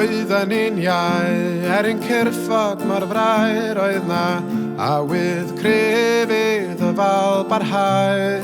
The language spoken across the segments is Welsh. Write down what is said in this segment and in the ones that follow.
Oedden ni'n iau ein cyrffod mor fraer oedd na, a wydd crefydd y fal barhau.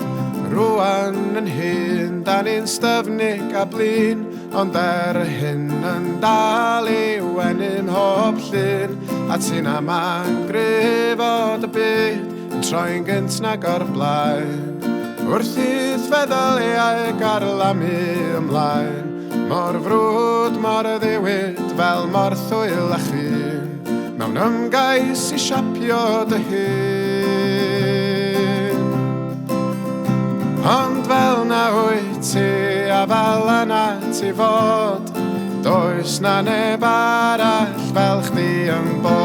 Rwan yn hyn, da ni'n styfnig a blin, ond hyn yn dal i wenyn hob llun, a ti'n ama'n grefod y byd, yn troi'n gynt nag o'r blaen. Wrth idd feddwl ei garlamu ymlaen, mor frwd, mor ddiwyd, fel mor thwyl a chyn, mewn ymgais i siapio dy hun. Ond fel na wyt ti a fel yna ti fod, does na neb arall fel chdi yn bod.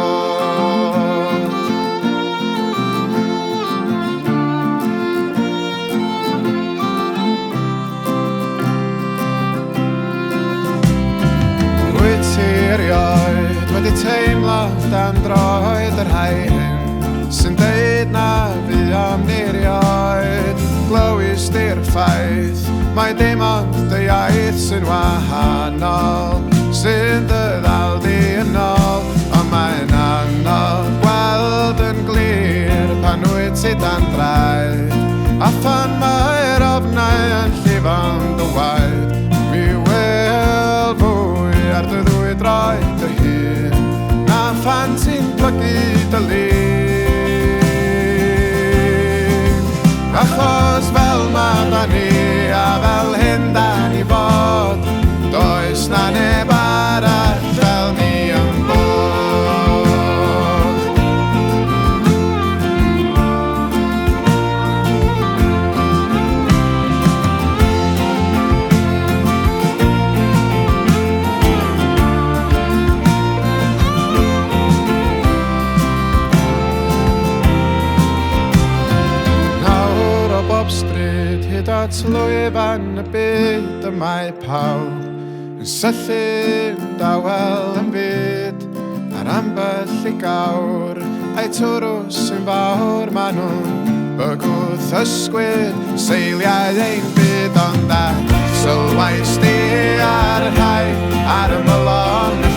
Wyt ti erioed wedi teimlo dan droed yr rhai hyn, sy'n deud na fi am nirioed. Glywys di'r ffaith, mae dim ond dy iaith sy'n wahanol, sy'n dy ddal di yn ôl, ond mae'n anodd gweld yn glir pan wyt ti dan draed, a phan mae'r ofnau yn llifo'n dy waed, mi wyl fwy ar dy ddwy droed dy hun, na phan ti'n plygu dy lun. Achos fel ma da ni a fel hyn da ni fod, does na neb arall fel ni yn bod. Stryd hyd at lwyfan y byd y mae pawb yn syllu'n dawel yn byd ar ambell i gawr a'i twrws yn fawr ma nhw'n bygwth ysgwydd seiliau ein byd ond a sylwais di ar y rhai ar y mylon